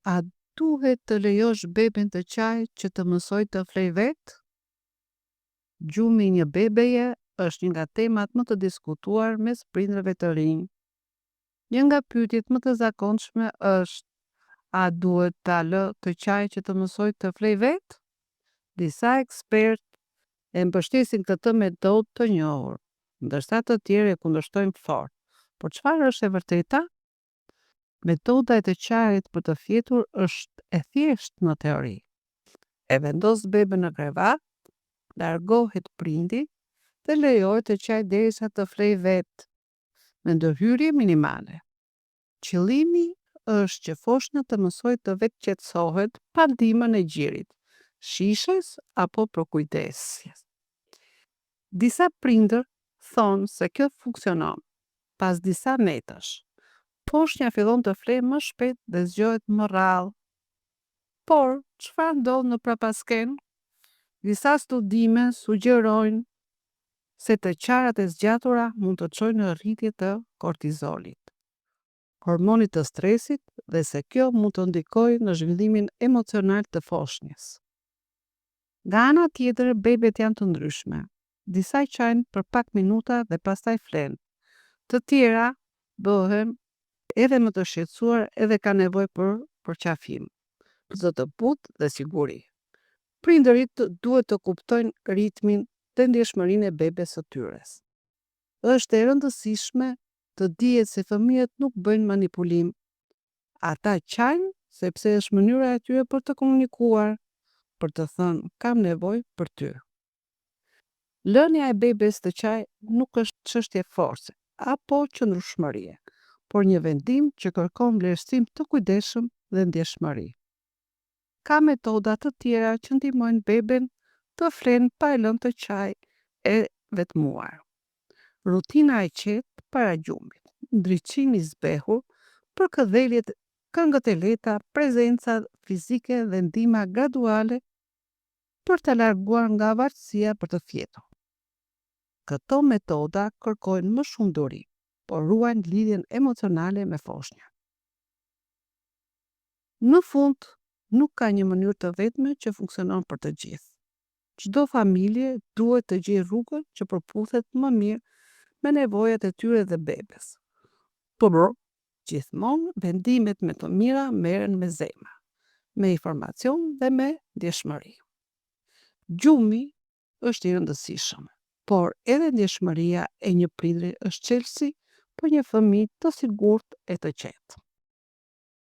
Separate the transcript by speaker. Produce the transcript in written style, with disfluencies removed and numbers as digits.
Speaker 1: A duhet të lejosh bebin të qaj që të mësoj të flej vetë? Gjumi i një bebeje është një nga temat më të diskutuar mes prindërve të rinj. Një nga pyetjet më të zakonshme është: a duhet ta lë të qaj që të mësoj të flej vetë? Disa ekspertë e mbështesin këtë metodë të njohur, ndërsa të tjerë e kundërshtojnë fort. Por çfarë është e vërteta? Metoda e të qajit për të fjetur është e thjeshtë në teori. E vendos beben në krevat, largohet prindi dhe lejohet të qaj derisa të flej vetë, me ndërhyrje minimale. Qëllimi është që foshna të mësoj të vetë qetësohet pa ndihmën e gjirit, shishës apo përkujdesjes. Disa prindër thonë se kjo funksionon pas disa netësh. Foshnja fillon të flejë më shpejt dhe zgjohet më rrallë. Por, çfarë ndodh në prapasken? Disa studime sugjerojnë se të qarat e zgjatura mund të çojnë në rritje të kortizolit, hormonit të stresit, dhe se kjo mund të ndikojë në zhvillimin emocional të foshnjës. Nga ana tjetër, bebet janë të ndryshme. Disa qajnë për pak minuta dhe pastaj flen. Të tjera bëhen edhe më të shqetësuar edhe ka nevojë për përqafim, zë të butë dhe siguri. Prindërit duhet të kuptojnë ritmin dhe ndjeshmërinë e bebes së tyre. Është e rëndësishme të dihet se fëmijët nuk bëjnë manipulim. Ata qajnë sepse është mënyra e tyre për të komunikuar, për të thënë kam nevojë për ty. Lënia e bebes të qaj nuk është çështje force apo qëndrueshmërie, por një vendim që kërkon vlerësim të kujdesshëm dhe ndjeshmëri. Ka metoda të tjera që ndihmojnë beben të flenë pa e lënë të qaj e vetmuar. Rutina e qetë para gjumit, ndriçimi i zbehur, përkëdheljet, këngët e lehta, prezenca fizike dhe ndihma graduale për të larguar nga avarësia për të fjetur. Këto metoda kërkojnë më shumë duri, por ruajnë lidhjen emocionale me foshnjën. Në fund, nuk ka një mënyrë të vetme që funksionon për të gjithë. Çdo familje duhet të gjejë rrugën që përputhet më mirë me nevojat e tyre dhe bebes. Por gjithmonë vendimet më të mira merren me zemër, me informacion dhe me ndjeshmëri. Gjumi është i rëndësishëm, por edhe ndjeshmëria e një prindri është çelësi për një fëmijë të sigurt e të qetë.